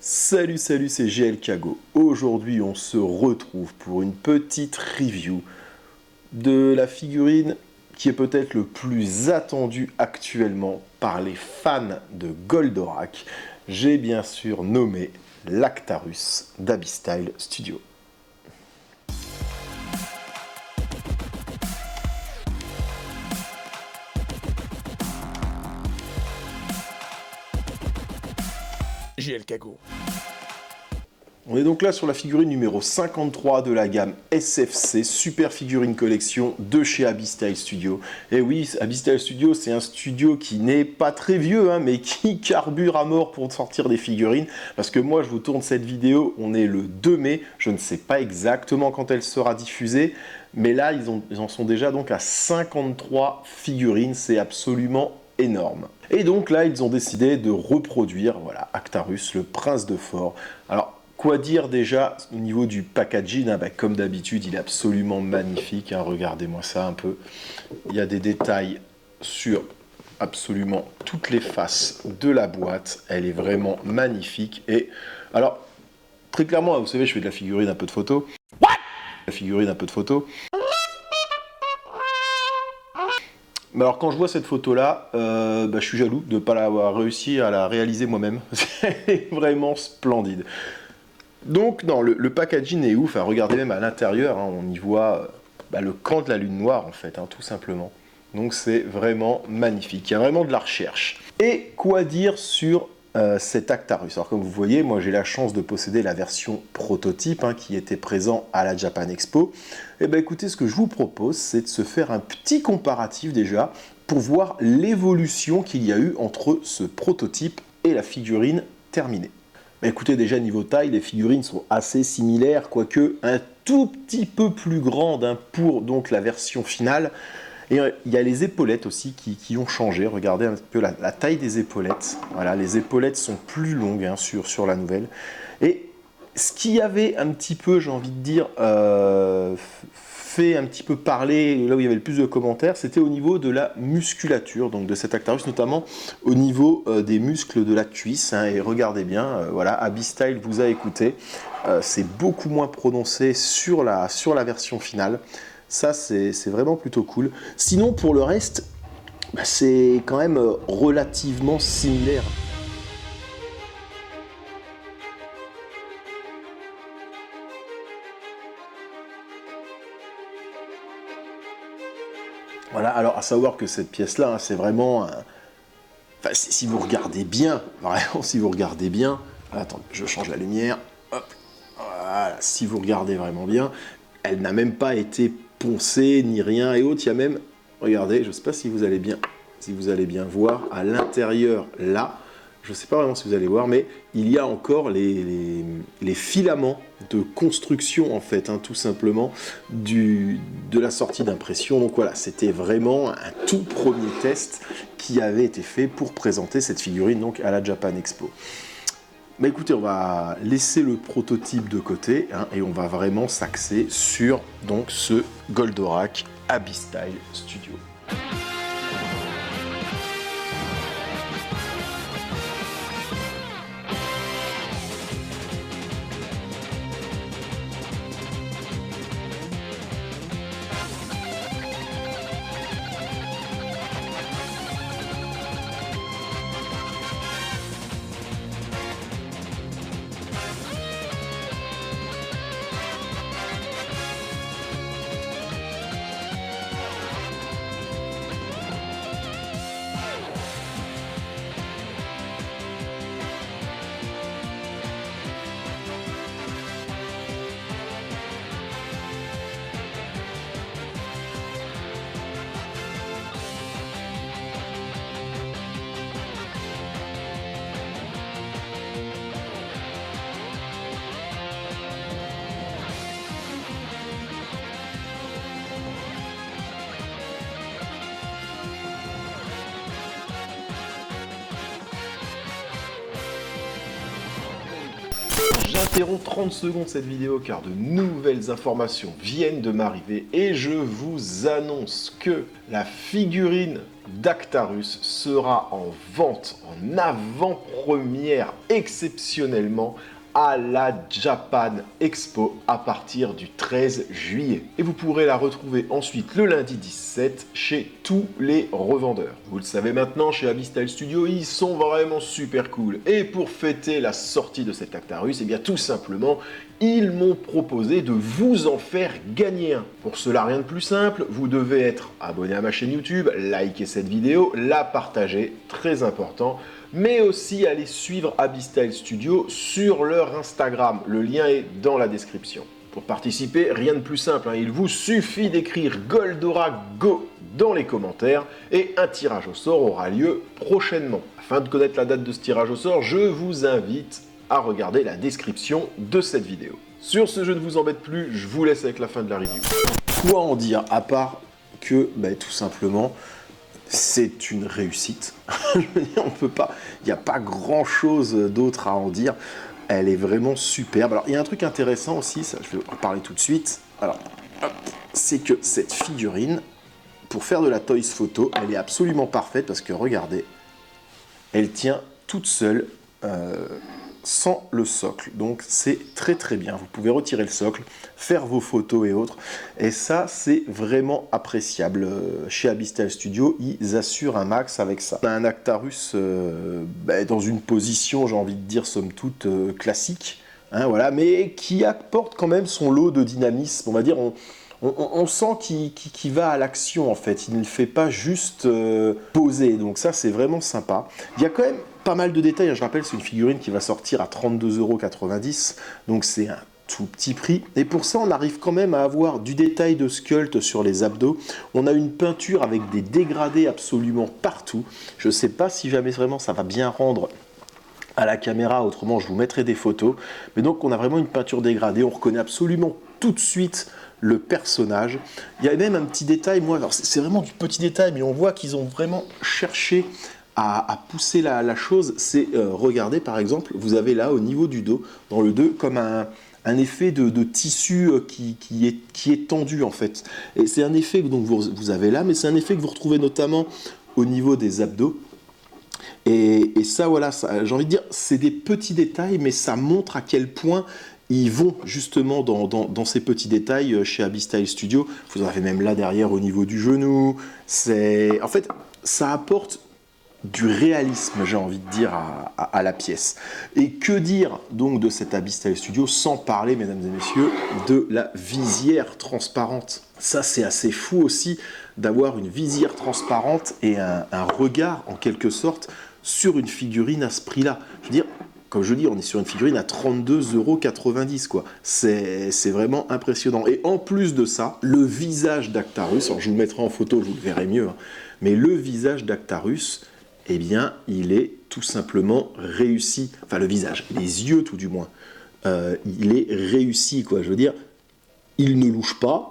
Salut, c'est GL Kago. Aujourd'hui, on se retrouve pour une petite review de la figurine qui est peut-être le plus attendue actuellement par les fans de Goldorak. J'ai bien sûr nommé l'Actarus d'Abyssstyle Studio. GL Kago. On est donc là sur la figurine numéro 53 de la gamme SFC, Super Figurine Collection de chez Abyssstyle Studio. Et oui, Abyssstyle Studio, c'est un studio qui n'est pas très vieux, mais qui carbure à mort pour sortir des figurines. Parce que moi, je vous tourne cette vidéo, on est le 2 mai, je ne sais pas exactement quand elle sera diffusée, mais là, ils en sont déjà donc à 53 figurines, c'est absolument énorme. Et donc là, ils ont décidé de reproduire, voilà, Actarus, le prince de Fort. Alors, quoi dire déjà au niveau du packaging, comme d'habitude, il est absolument magnifique, regardez-moi ça un peu. Il y a des détails sur absolument toutes les faces de la boîte, elle est vraiment magnifique. Et alors, très clairement, vous savez, je fais de la figurine, un peu de photos. La figurine, un peu de photos. Mais alors quand je vois cette photo-là, je suis jaloux de ne pas l'avoir réussi à la réaliser moi-même. C'est vraiment splendide. Donc non, le packaging est ouf. Regardez même à l'intérieur, on y voit le camp de la lune noire en fait, tout simplement. Donc c'est vraiment magnifique. Il y a vraiment de la recherche. Et quoi dire sur cet Actarus? Alors comme vous voyez, moi j'ai la chance de posséder la version prototype qui était présent à la Japan Expo. Et écoutez, ce que je vous propose, c'est de se faire un petit comparatif déjà pour voir l'évolution qu'il y a eu entre ce prototype et la figurine terminée. Écoutez, déjà niveau taille, les figurines sont assez similaires, quoique un tout petit peu plus grandes pour donc la version finale. Et il y a les épaulettes aussi qui ont changé. Regardez un peu la taille des épaulettes. Voilà, les épaulettes sont plus longues sur la nouvelle. Et ce qui avait un petit peu, j'ai envie de dire, fait un petit peu parler, là où il y avait le plus de commentaires, c'était au niveau de la musculature, donc de cet Actarus, notamment au niveau des muscles de la cuisse. Et regardez bien, voilà, Abyssstyle vous a écouté. C'est beaucoup moins prononcé sur la version finale. Ça, c'est vraiment plutôt cool. Sinon, pour le reste, c'est quand même relativement similaire. Voilà, alors à savoir que cette pièce-là, c'est vraiment... Enfin, si vous regardez bien, vraiment, si vous regardez bien... Attends, je change la lumière. Hop, voilà, si vous regardez vraiment bien, elle n'a même pas été poncée, ni rien et autres. Il y a même... Regardez, je ne sais pas si vous allez bien voir, à l'intérieur, là, je ne sais pas vraiment si vous allez voir, mais il y a encore les filaments de construction, en fait, tout simplement, de la sortie d'impression. Donc voilà, c'était vraiment un tout premier test qui avait été fait pour présenter cette figurine donc, à la Japan Expo. Mais écoutez, on va laisser le prototype de côté et on va vraiment s'axer sur donc, ce Goldorak Abyssstyle Studio. J'interromps 30 secondes cette vidéo car de nouvelles informations viennent de m'arriver et je vous annonce que la figurine d'Actarus sera en vente en avant-première exceptionnellement à la Japan Expo à partir du 13 juillet. Et vous pourrez la retrouver ensuite le lundi 17 chez tous les revendeurs. Vous le savez maintenant, chez Abyssstyle Studio, ils sont vraiment super cool. Et pour fêter la sortie de cet Actarus, et bien tout simplement, ils m'ont proposé de vous en faire gagner un. Pour cela, rien de plus simple, vous devez être abonné à ma chaîne YouTube, liker cette vidéo, la partager, très important, mais aussi aller suivre Abyssstyle Studio sur leur Instagram. Le lien est dans la description. Pour participer, rien de plus simple, il vous suffit d'écrire Goldorak Go dans les commentaires et un tirage au sort aura lieu prochainement. Afin de connaître la date de ce tirage au sort, je vous invite à regarder la description de cette vidéo. Sur ce, je ne vous embête plus, je vous laisse avec la fin de la review. Quoi en dire, à part que, tout simplement, c'est une réussite. Je veux dire, on peut pas, il n'y a pas grand chose d'autre à en dire. Elle est vraiment superbe. Alors, il y a un truc intéressant aussi, ça, je vais en parler tout de suite. Alors, c'est que cette figurine, pour faire de la Toys Photo, elle est absolument parfaite parce que, regardez, elle tient toute seule, sans le socle. Donc, c'est très très bien. Vous pouvez retirer le socle, faire vos photos et autres. Et ça, c'est vraiment appréciable. Chez Abyssstyle Studio, ils assurent un max avec ça. On a un Actarus dans une position, j'ai envie de dire, somme toute, classique. Voilà, mais qui apporte quand même son lot de dynamisme. On va dire, on sent qu'il va à l'action, en fait. Il ne fait pas juste poser. Donc ça, c'est vraiment sympa. Il y a quand même pas mal de détails. Je rappelle, c'est une figurine qui va sortir à 32,90 €. Donc c'est un tout petit prix. Et pour ça, on arrive quand même à avoir du détail de sculpte sur les abdos. On a une peinture avec des dégradés absolument partout. Je ne sais pas si jamais vraiment ça va bien rendre à la caméra, autrement je vous mettrai des photos. Mais donc on a vraiment une peinture dégradée. On reconnaît absolument tout de suite le personnage. Il y a même un petit détail, moi, alors c'est vraiment du petit détail, mais on voit qu'ils ont vraiment cherché à pousser la chose. C'est, regardez par exemple, vous avez là au niveau du dos, dans le dos, comme un effet de tissu qui est tendu en fait. Et c'est un effet que donc, vous avez là, mais c'est un effet que vous retrouvez notamment au niveau des abdos. Et ça, voilà, j'ai envie de dire, c'est des petits détails, mais ça montre à quel point ils vont justement dans ces petits détails chez Abyssstyle Studio. Vous en avez même là derrière au niveau du genou. En fait, ça apporte du réalisme, j'ai envie de dire, à la pièce. Et que dire donc de cet Abyssstyle Studio, sans parler, mesdames et messieurs, de la visière transparente. Ça, c'est assez fou aussi d'avoir une visière transparente et un regard, en quelque sorte, sur une figurine à ce prix-là. Je veux dire, comme je dis, on est sur une figurine à 32,90 €, quoi. C'est vraiment impressionnant. Et en plus de ça, le visage d'Actarus, alors je vous le mettrai en photo, vous le verrez mieux, mais le visage d'Actarus, eh bien, il est tout simplement réussi. Enfin, le visage, les yeux tout du moins. Il est réussi, quoi. Je veux dire, il ne louche pas.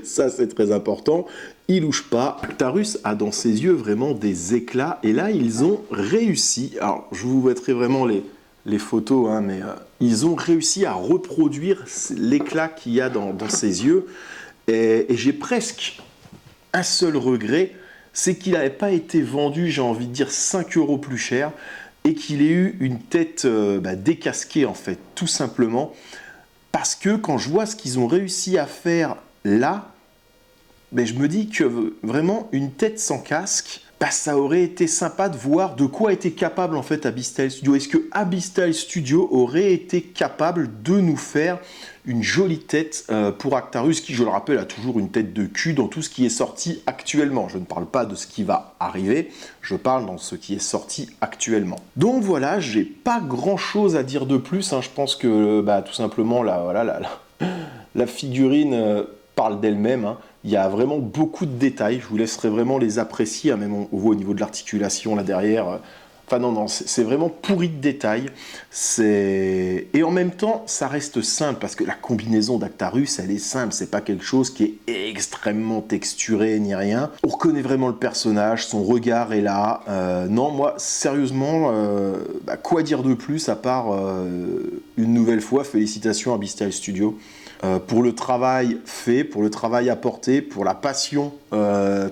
Ça, c'est très important. Il louche pas. Actarus a dans ses yeux vraiment des éclats. Et là, ils ont réussi. Alors, je vous mettrai vraiment les photos, mais ils ont réussi à reproduire l'éclat qu'il y a dans ses yeux. Et j'ai presque un seul regret, c'est qu'il n'avait pas été vendu, j'ai envie de dire, 5 € plus cher, et qu'il ait eu une tête décasquée, en fait, tout simplement. Parce que quand je vois ce qu'ils ont réussi à faire là, je me dis que vraiment, une tête sans casque, ça aurait été sympa de voir de quoi était capable en fait Abyssstyle Studio. Est-ce que Abyssstyle Studio aurait été capable de nous faire une jolie tête pour Actarus, qui, je le rappelle, a toujours une tête de cul dans tout ce qui est sorti actuellement. Je ne parle pas de ce qui va arriver, je parle dans ce qui est sorti actuellement. Donc voilà, j'ai pas grand chose à dire de plus. Je pense que tout simplement la figurine parle d'elle-même. Il y a vraiment beaucoup de détails, je vous laisserai vraiment les apprécier, même on voit au niveau de l'articulation là derrière. Enfin non, c'est vraiment pourri de détails. Et en même temps, ça reste simple, parce que la combinaison d'Actarus, elle est simple, c'est pas quelque chose qui est extrêmement texturé ni rien. On reconnaît vraiment le personnage, son regard est là. Non, moi, sérieusement, quoi dire de plus, à part une nouvelle fois, félicitations à Abyssstyle Studio. pour le travail fait, pour le travail apporté, pour la passion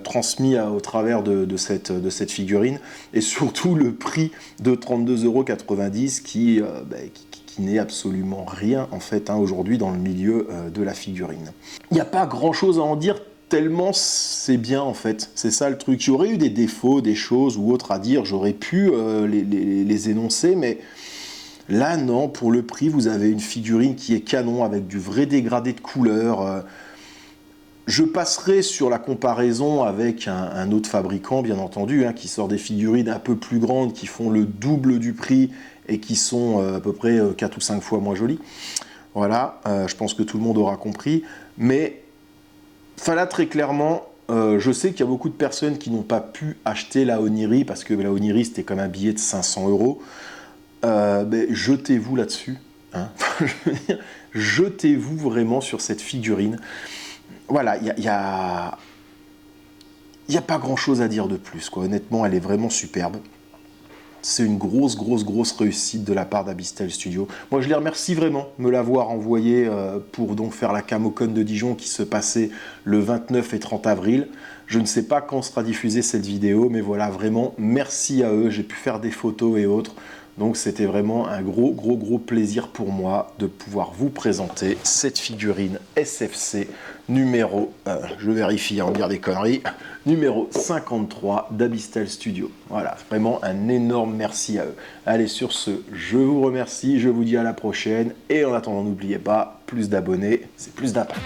transmise au travers de cette figurine, et surtout le prix de 32,90 € qui n'est absolument rien en fait aujourd'hui dans le milieu de la figurine. Il n'y a pas grand chose à en dire tellement c'est bien en fait, c'est ça le truc. J'aurais eu des défauts, des choses ou autres à dire, j'aurais pu les énoncer, mais là non, pour le prix vous avez une figurine qui est canon avec du vrai dégradé de couleurs. Je passerai sur la comparaison avec un autre fabricant bien entendu, qui sort des figurines un peu plus grandes, qui font le double du prix et qui sont à peu près 4 ou 5 fois moins jolies. Voilà, je pense que tout le monde aura compris, mais Fala très clairement, je sais qu'il y a beaucoup de personnes qui n'ont pas pu acheter la Oniri, parce que la Oniri c'était comme un billet de 500 €. Mais jetez-vous là-dessus, jetez-vous vraiment sur cette figurine. Voilà, il y a pas grand-chose à dire de plus, quoi. Honnêtement, elle est vraiment superbe. C'est une grosse réussite de la part d'Abysstal Studio. Moi, je les remercie vraiment de me l'avoir envoyé pour donc faire la Camocon de Dijon qui se passait le 29 et 30 avril. Je ne sais pas quand sera diffusée cette vidéo, mais voilà, vraiment, merci à eux. J'ai pu faire des photos et autres. Donc, c'était vraiment un gros plaisir pour moi de pouvoir vous présenter cette figurine SFC numéro, je vérifie avant de dire des conneries, numéro 53 d'Abysstal Studio. Voilà, vraiment un énorme merci à eux. Allez, sur ce, je vous remercie, je vous dis à la prochaine, et en attendant, n'oubliez pas, plus d'abonnés, c'est plus d'impact.